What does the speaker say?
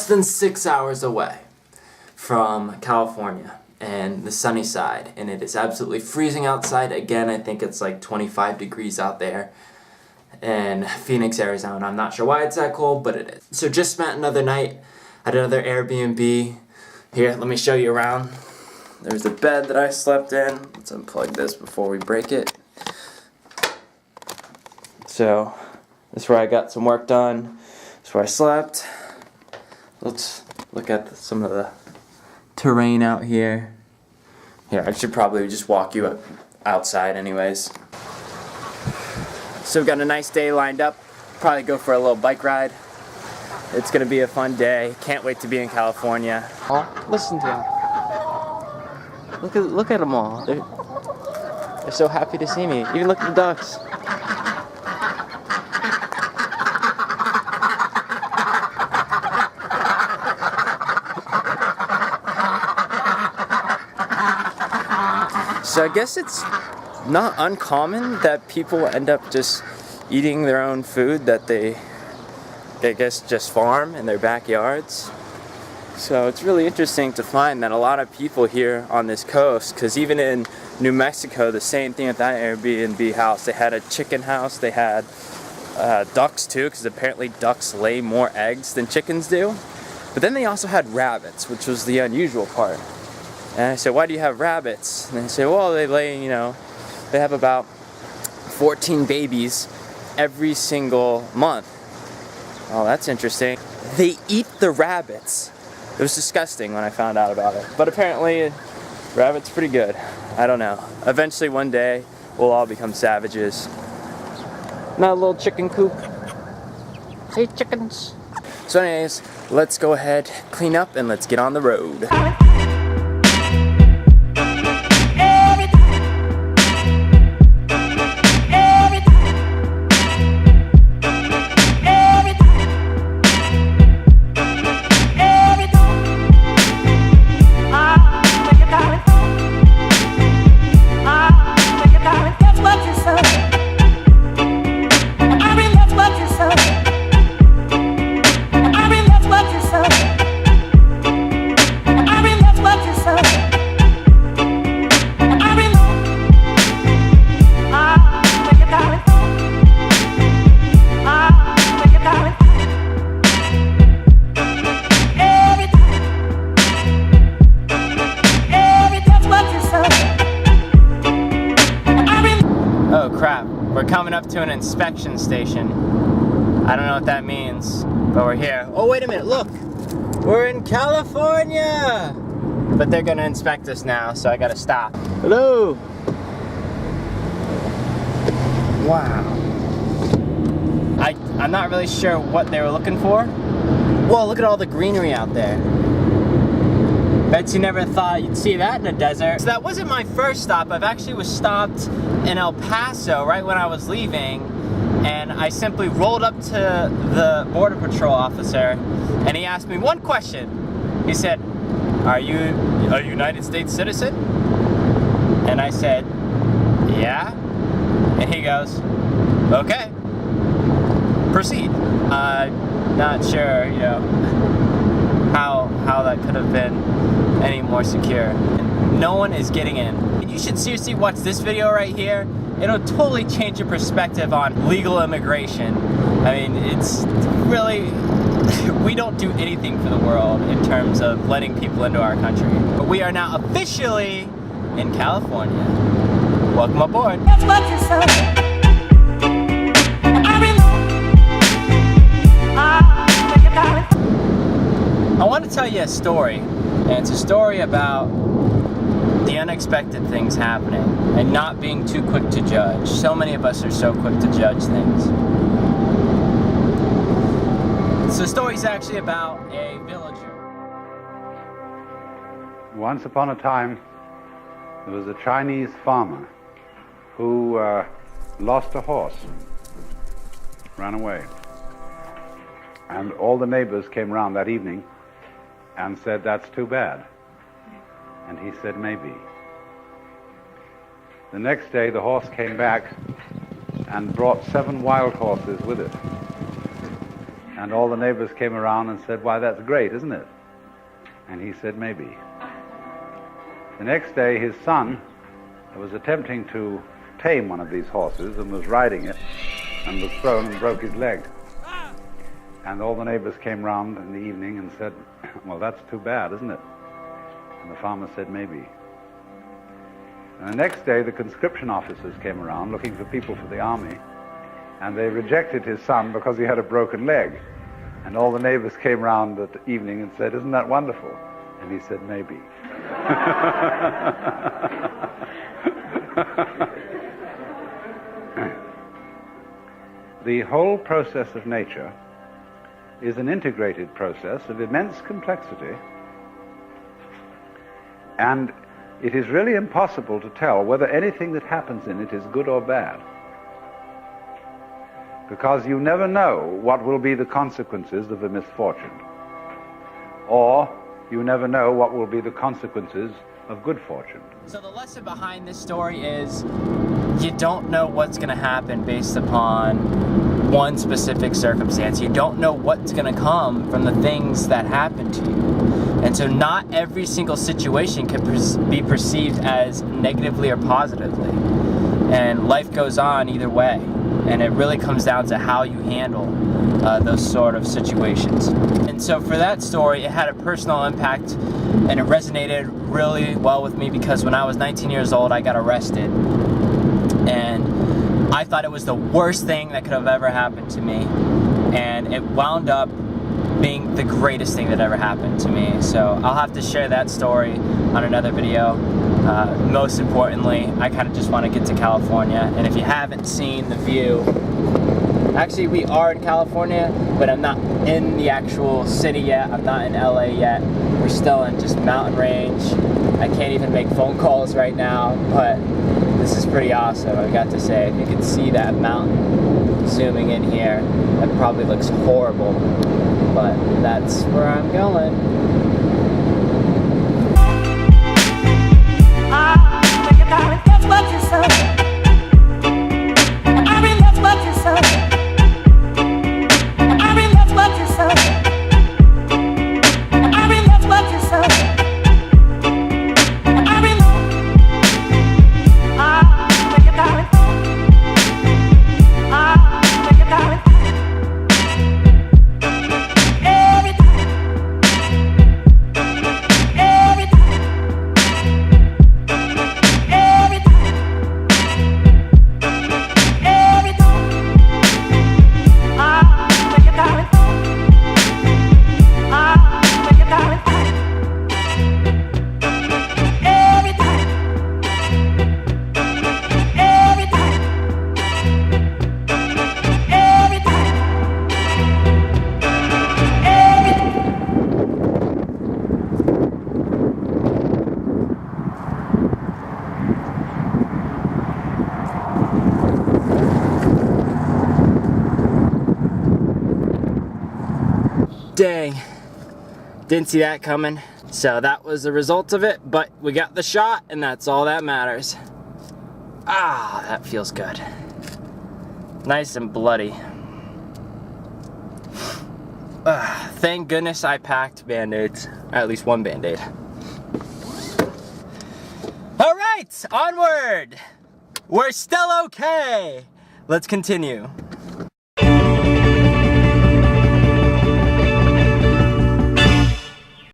than 6 hours away from California and the sunny side, and it is absolutely freezing outside. Again, I think it's like 25 degrees out there in Phoenix, Arizona. I'm not sure why it's that cold, but it is. So just spent another night at another Airbnb. Here, let me show you around. There's a bed that I slept in. Let's unplug this before we break it. So this is where I got some work done. This is where I slept. Let's look at some of the terrain out here. Here, I should probably just walk you outside anyways. So we've got a nice day lined up. Probably go for a little bike ride. It's gonna be a fun day. Can't wait to be in California. Oh, listen to them. Look at them all. They're so happy to see me. Even look at the ducks. So I guess it's not uncommon that people end up just eating their own food that they, I guess, just farm in their backyards. So it's really interesting to find that a lot of people here on this coast, because even in New Mexico, the same thing at that Airbnb house. They had a chicken house, they had ducks too, because apparently ducks lay more eggs than chickens do. But then they also had rabbits, which was the unusual part. And I said, why do you have rabbits? And they say, well, they lay, they have about 14 babies every single month. Oh, that's interesting. They eat the rabbits. It was disgusting when I found out about it. But apparently, rabbits pretty good. I don't know. Eventually, one day, we'll all become savages. Not a little chicken coop. Hey, chickens. So anyways, let's go ahead, clean up, and let's get on the road. Oh crap, we're coming up to an inspection station. I don't know what that means, but we're here. Oh wait a minute, look! We're in California! But they're gonna inspect us now, so I gotta stop. Hello! Wow. I'm not really sure what they were looking for. Whoa, look at all the greenery out there. Bet you never thought you'd see that in a desert. So that wasn't my first stop. I've actually was stopped in El Paso right when I was leaving, and I simply rolled up to the Border Patrol officer, and he asked me one question. He said, are you a United States citizen? And I said, yeah. And he goes, okay, proceed. Not sure, how that could have been any more secure. No one is getting in. And you should seriously watch this video right here. It'll totally change your perspective on legal immigration. I mean, it's really, we don't do anything for the world in terms of letting people into our country. But we are now officially in California. Welcome aboard. That's what you said. I want to tell you a story, and it's a story about the unexpected things happening and not being too quick to judge. So many of us are so quick to judge things. So the story's actually about a villager. Once upon a time, there was a Chinese farmer who lost a horse, ran away. And all the neighbors came round that evening and said, that's too bad. And he said, maybe. The next day, the horse came back and brought 7 wild horses with it. And all the neighbors came around and said, "Why, that's great, isn't it?" And he said, "Maybe." The next day, his son was attempting to tame one of these horses and was riding it and was thrown and broke his leg. And all the neighbors came round in the evening and said, "Well, that's too bad, isn't it?" And the farmer said, "Maybe." And the next day, the conscription officers came around looking for people for the army, and they rejected his son because he had a broken leg. And all the neighbors came round at the evening and said, "Isn't that wonderful?" And he said, "Maybe." The whole process of nature is an integrated process of immense complexity, and it is really impossible to tell whether anything that happens in it is good or bad, because you never know what will be the consequences of a misfortune, or you never know what will be the consequences of good fortune. So the lesson behind this story is you don't know what's going to happen based upon one specific circumstance. You don't know what's going to come from the things that happen to you. And so not every single situation can be perceived as negatively or positively. And life goes on either way. And it really comes down to how you handle those sort of situations. And so for that story, it had a personal impact, and it resonated really well with me because when I was 19 years old, I got arrested. And I thought it was the worst thing that could have ever happened to me. And it wound up being the greatest thing that ever happened to me. So I'll have to share that story on another video. Most importantly, I kind of just want to get to California. And if you haven't seen the view, actually we are in California, but I'm not in the actual city yet. I'm not in LA yet. We're still in just mountain range. I can't even make phone calls right now, but this is pretty awesome, I got to say. If you can see that mountain zooming in here, that probably looks horrible, but that's where I'm going. Dang, didn't see that coming. So that was the result of it, but we got the shot and that's all that matters. Ah, that feels good. Nice and bloody. Thank goodness I packed Band-Aids, at least one Band-Aid. All right, onward. We're still okay. Let's continue.